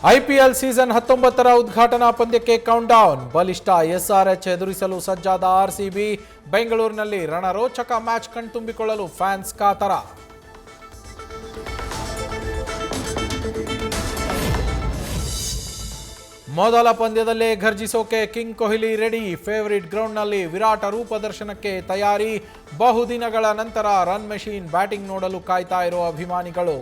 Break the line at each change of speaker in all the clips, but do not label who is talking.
IPL season 19ರ ಉದ್ಘಾಟನಾ ಪಂದ್ಯಕ್ಕೆ countdown. ಬಲಿಷ್ಠ ಎಸ್ಆರ್ಎಚ್ ಎದುರಿಸಲು ಸಜ್ಜಾದ ಆರ್ಸಿಬಿ. ಬೆಂಗಳೂರಿನಲ್ಲಿ ರಣರೋಚಕ ಮ್ಯಾಚ್ ಕಣ್ತುಂಬಿಕೊಳ್ಳಲು ಫ್ಯಾನ್ಸ್ ಕಾತರ. ಮೊದಲ ಪಂದ್ಯದಲ್ಲೇ ಘರ್ಜಿಸೋಕೆ ಕಿಂಗ್ ಕೊಹ್ಲಿ ರೆಡಿ. ಫೇವರಿಟ್ ಗ್ರೌಂಡ್ನಲ್ಲಿ ವಿರಾಟ ರೂಪ ದರ್ಶನಕ್ಕೆ ತಯಾರಿ. ಬಹುದಿನಗಳ ನಂತರ ರನ್ ಮೆಷಿನ್ ಬ್ಯಾಟಿಂಗ್ ನೋಡಲು ಕಾಯ್ತಾ ಇರೋ ಅಭಿಮಾನಿಗಳು.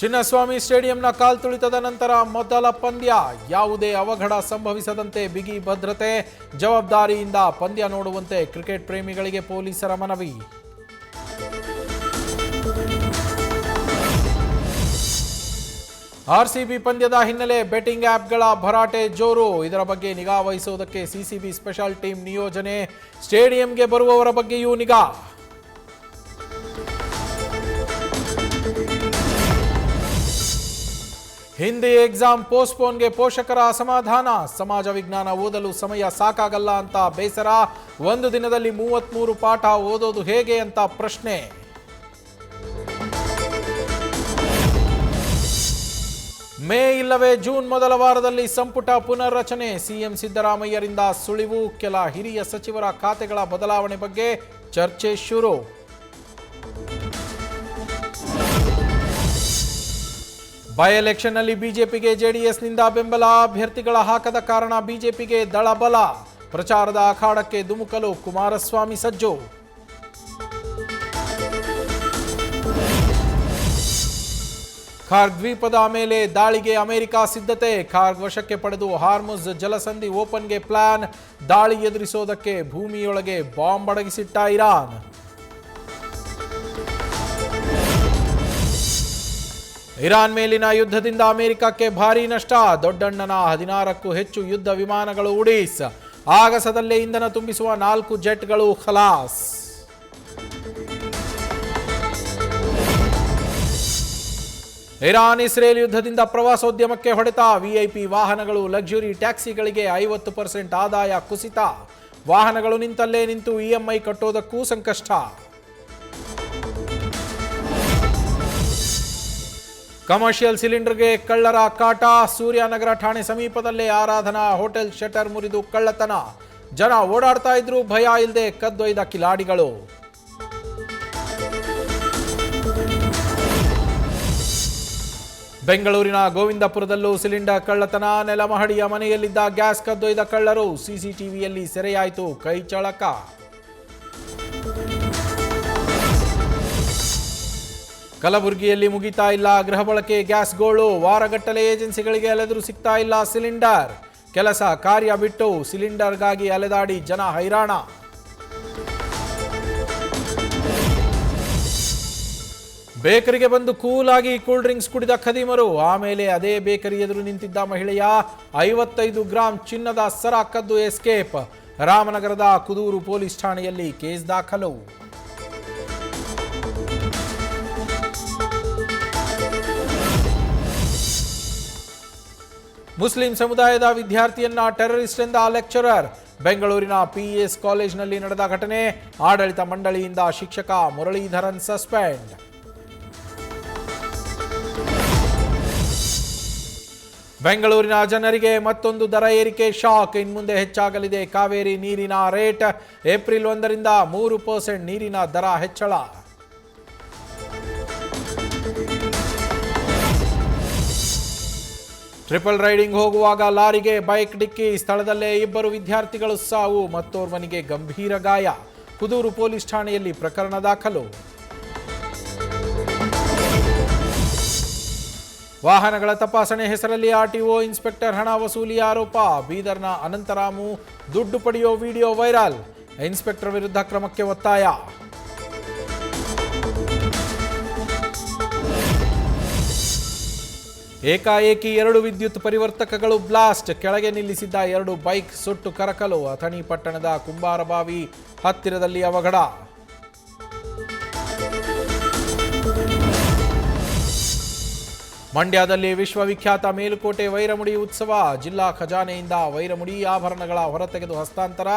ಚಿನ್ನಸ್ವಾಮಿ ಸ್ಟೇಡಿಯಂನ ಕಾಲ್ತುಳಿತದ ನಂತರ ಮೊದಲ ಪಂದ್ಯ. ಯಾವುದೇ ಅವಘಡ ಸಂಭವಿಸದಂತೆ ಬಿಗಿ ಭದ್ರತೆ. ಜವಾಬ್ದಾರಿಯಿಂದ ಪಂದ್ಯ ನೋಡುವಂತೆ ಕ್ರಿಕೆಟ್ ಪ್ರೇಮಿಗಳಿಗೆ ಪೊಲೀಸರ ಮನವಿ. ಆರ್ಸಿಬಿ ಪಂದ್ಯದ ಹಿನ್ನೆಲೆ ಬೆಟ್ಟಿಂಗ್ ಆ್ಯಪ್ಗಳ ಭರಾಟೆ ಜೋರು. ಇದರ ಬಗ್ಗೆ ನಿಗಾ ವಹಿಸುವುದಕ್ಕೆ ಸಿಸಿಬಿ ಸ್ಪೆಷಲ್ ಟೀಮ್ ನಿಯೋಜನೆ. ಸ್ಟೇಡಿಯಂಗೆ ಬರುವವರ ಬಗ್ಗೆಯೂ ನಿಗಾ. ಹಿಂದಿ ಎಕ್ಸಾಮ್ ಪೋಸ್ಟ್ಪೋನ್ಗೆ ಪೋಷಕರ ಅಸಮಾಧಾನ. ಸಮಾಜ ವಿಜ್ಞಾನ ಓದಲು ಸಮಯ ಸಾಕಾಗಲ್ಲ ಅಂತ ಬೇಸರ. ಒಂದು ದಿನದಲ್ಲಿ 33 ಪಾಠ ಓದೋದು ಹೇಗೆ ಅಂತ ಪ್ರಶ್ನೆ. ಮೇ ಇಲ್ಲವೇ ಜೂನ್ ಮೊದಲ ವಾರದಲ್ಲಿ ಸಂಪುಟ ಪುನರ್ರಚನೆ. ಸಿಎಂ ಸಿದ್ದರಾಮಯ್ಯರಿಂದ ಸುಳಿವು. ಕೆಲ ಹಿರಿಯ ಸಚಿವರ ಖಾತೆಗಳ ಬದಲಾವಣೆ ಬಗ್ಗೆ ಚರ್ಚೆ ಶುರು. ಬೈ ಎಲೆಕ್ಷನ್ನಲ್ಲಿ ಬಿಜೆಪಿಗೆ ಜೆಡಿಎಸ್ನಿಂದ ಬೆಂಬಲ. ಅಭ್ಯರ್ಥಿಗಳ ಹಾಕದ ಕಾರಣ ಬಿಜೆಪಿಗೆ ದಳಬಲ. ಪ್ರಚಾರದ ಅಖಾಡಕ್ಕೆ ಧುಮುಕಲು ಕುಮಾರಸ್ವಾಮಿ ಸಜ್ಜು. ಖಾರ್ಗ್ ದ್ವೀಪದ ಮೇಲೆ ದಾಳಿಗೆ ಅಮೆರಿಕ ಸಿದ್ಧತೆ. ಖಾರ್ಗ್ ವಶಕ್ಕೆ ಪಡೆದು ಹಾರ್ಮುಜ್ ಜಲಸಂಧಿ ಓಪನ್ಗೆ ಪ್ಲಾನ್. ದಾಳಿ ಎದುರಿಸೋದಕ್ಕೆ ಭೂಮಿಯೊಳಗೆ ಬಾಂಬ್ ಅಡಗಿಸಿಟ್ಟ ಇರಾನ್. ಇರಾನ್ ಮೇಲಿನ ಯುದ್ಧದಿಂದ ಅಮೆರಿಕಕ್ಕೆ ಭಾರೀ ನಷ್ಟ. ದೊಡ್ಡಣ್ಣನ 16ಕ್ಕೂ ಹೆಚ್ಚು ಯುದ್ಧ ವಿಮಾನಗಳು ಉಡೀಸ್. ಆಗಸದಲ್ಲೇ ಇಂಧನ ತುಂಬಿಸುವ 4 ಜೆಟ್ಗಳು ಖಲಾಸ್. ಇರಾನ್ ಇಸ್ರೇಲ್ ಯುದ್ಧದಿಂದ ಪ್ರವಾಸೋದ್ಯಮಕ್ಕೆ ಹೊಡೆತ. ವಿಐಪಿ ವಾಹನಗಳು, ಲಕ್ಸುರಿ ಟ್ಯಾಕ್ಸಿಗಳಿಗೆ 50% ಆದಾಯ ಕುಸಿತ. ವಾಹನಗಳು ನಿಂತಲ್ಲೇ ನಿಂತು ಇಎಂಐ ಕಟ್ಟೋದಕ್ಕೂ ಸಂಕಷ್ಟ. ಕಮರ್ಷಿಯಲ್ ಸಿಲಿಂಡರ್ಗೆ ಕಳ್ಳರ ಕಾಟ. ಸೂರ್ಯನಗರ ಠಾಣೆ ಸಮೀಪದಲ್ಲೇ ಆರಾಧನಾ ಹೋಟೆಲ್ ಶಟರ್ ಮುರಿದು ಕಳ್ಳತನ. ಜನ ಓಡಾಡ್ತಾ ಇದ್ರು, ಭಯ ಇಲ್ಲದೆ ಕದ್ದೊಯ್ದ ಕಿಲಾಡಿಗಳು. ಬೆಂಗಳೂರಿನ ಗೋವಿಂದಪುರದಲ್ಲೂ ಸಿಲಿಂಡರ್ ಕಳ್ಳತನ. ನೆಲಮಹಡಿಯ ಮನೆಯಲ್ಲಿದ್ದ ಗ್ಯಾಸ್ ಕದ್ದೊಯ್ದ ಕಳ್ಳರು. ಸಿಸಿಟಿವಿಯಲ್ಲಿ ಸೆರೆಯಾಯಿತು ಕೈ ಚಳಕ. ಕಲಬುರಗಿಯಲ್ಲಿ ಮುಗಿತಾ ಇಲ್ಲ ಗೃಹ ಬಳಕೆ ಗ್ಯಾಸ್ ಗೋಳು. ವಾರಗಟ್ಟಲೆ ಏಜೆನ್ಸಿಗಳಿಗೆ ಅಲೆದರೂ ಸಿಗ್ತಾ ಇಲ್ಲ ಸಿಲಿಂಡರ್. ಕೆಲಸ ಕಾರ್ಯ ಬಿಟ್ಟು ಸಿಲಿಂಡರ್ಗಾಗಿ ಅಲೆದಾಡಿ ಜನ ಹೈರಾಣ. ಬೇಕರಿಗೆ ಬಂದು ಕೂಲಾಗಿ ಕೂಲ್ ಡ್ರಿಂಕ್ಸ್ ಕುಡಿದ ಖದೀಮರು. ಆಮೇಲೆ ಅದೇ ಬೇಕರಿ ಎದುರು ನಿಂತಿದ್ದ ಮಹಿಳೆಯ 55 ಗ್ರಾಂ ಚಿನ್ನದ ಸರ ಕದ್ದು ಎಸ್ಕೇಪ್. ರಾಮನಗರದ ಕುದೂರು ಪೊಲೀಸ್ ಠಾಣೆಯಲ್ಲಿ ಕೇಸ್ ದಾಖಲು. ಮುಸ್ಲಿಂ ಸಮುದಾಯದ ವಿದ್ಯಾರ್ಥಿಯನ್ನ ಟೆರರಿಸ್ಟ್ ಎಂದ ಲೆಕ್ಚರರ್. ಬೆಂಗಳೂರಿನ ಪಿಇಎಸ್ ಕಾಲೇಜಿನಲ್ಲಿ ನಡೆದ ಘಟನೆ. ಆಡಳಿತ ಮಂಡಳಿಯಿಂದ ಶಿಕ್ಷಕ ಮುರಳೀಧರನ್ ಸಸ್ಪೆಂಡ್. ಬೆಂಗಳೂರಿನ ಜನರಿಗೆ ಮತ್ತೊಂದು ದರ ಏರಿಕೆ ಶಾಕ್. ಇನ್ಮುಂದೆ ಹೆಚ್ಚಾಗಲಿದೆ ಕಾವೇರಿ ನೀರಿನ ರೇಟ್. ಏಪ್ರಿಲ್ 1ರಿಂದ 3% ನೀರಿನ ದರ ಹೆಚ್ಚಳ. ಟ್ರಿಪಲ್ ರೈಡಿಂಗ್ ಹೋಗುವಾಗ ಲಾರಿಗೆ ಬೈಕ್ ಡಿಕ್ಕಿ. ಸ್ಥಳದಲ್ಲೇ 2 ವಿದ್ಯಾರ್ಥಿಗಳು ಸಾವು. ಮತ್ತೋರ್ವನಿಗೆ ಗಂಭೀರ ಗಾಯ. ಕುದೂರು ಪೊಲೀಸ್ ಠಾಣೆಯಲ್ಲಿ ಪ್ರಕರಣ ದಾಖಲು. ವಾಹನಗಳ ತಪಾಸಣೆ ಹೆಸರಲ್ಲಿ ಆರ್ಟಿಒ ಇನ್ಸ್ಪೆಕ್ಟರ್ ಹಣ ವಸೂಲಿ ಆರೋಪ. ಬೀದರ್ನ ಅನಂತರಾಮು ದುಡ್ಡು ಪಡೆಯೋ ವಿಡಿಯೋ ವೈರಲ್. ಇನ್ಸ್ಪೆಕ್ಟರ್ ವಿರುದ್ಧ ಕ್ರಮಕ್ಕೆ ಒತ್ತಾಯ. ಏಕಾಏಕಿ 2 ವಿದ್ಯುತ್ ಪರಿವರ್ತಕಗಳು ಬ್ಲಾಸ್ಟ್. ಕೆಳಗೆ ನಿಲ್ಲಿಸಿದ್ದ 2 ಬೈಕ್ ಸುಟ್ಟು ಕರಕಲು. ಅಥಣಿ ಪಟ್ಟಣದ ಕುಂಬಾರಬಾವಿ ಹತ್ತಿರದಲ್ಲಿ ಅವಘಡ. ಮಂಡ್ಯದಲ್ಲಿ ವಿಶ್ವವಿಖ್ಯಾತ ಮೇಲುಕೋಟೆ ವೈರಮುಡಿ ಉತ್ಸವ. ಜಿಲ್ಲಾ ಖಜಾನೆಯಿಂದ ವೈರಮುಡಿ ಆಭರಣಗಳ ಹೊರತೆಗೆದು ಹಸ್ತಾಂತರ.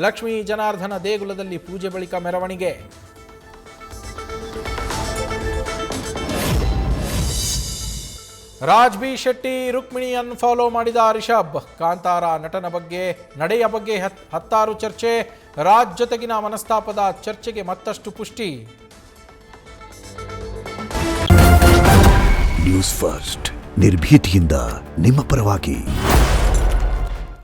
ಲಕ್ಷ್ಮೀ ಜನಾರ್ದನ ದೇಗುಲದಲ್ಲಿ ಪೂಜೆ ಬಳಿಕ ಮೆರವಣಿಗೆ. ರಾಜ್ ಬಿ ಶೆಟ್ಟಿ ರುಕ್ಮಿಣಿ ಅನ್ಫಾಲೋ ಮಾಡಿದ ರಿಷಬ್. ಕಾಂತಾರ ನಟನ ಬಗ್ಗೆ ನಡೆಯ ಬಗ್ಗೆ ಹತ್ತಾರು ಚರ್ಚೆ. ರಾಜ್ ಜೊತೆಗಿನ ಮನಸ್ತಾಪದ ಚರ್ಚೆಗೆ ಮತ್ತಷ್ಟು ಪುಷ್ಟಿ.
ನ್ಯೂಸ್ ಫಸ್ಟ್ ನಿರ್ಭೀತಿಯಿಂದ ನಿಮ್ಮ ಪರವಾಗಿ.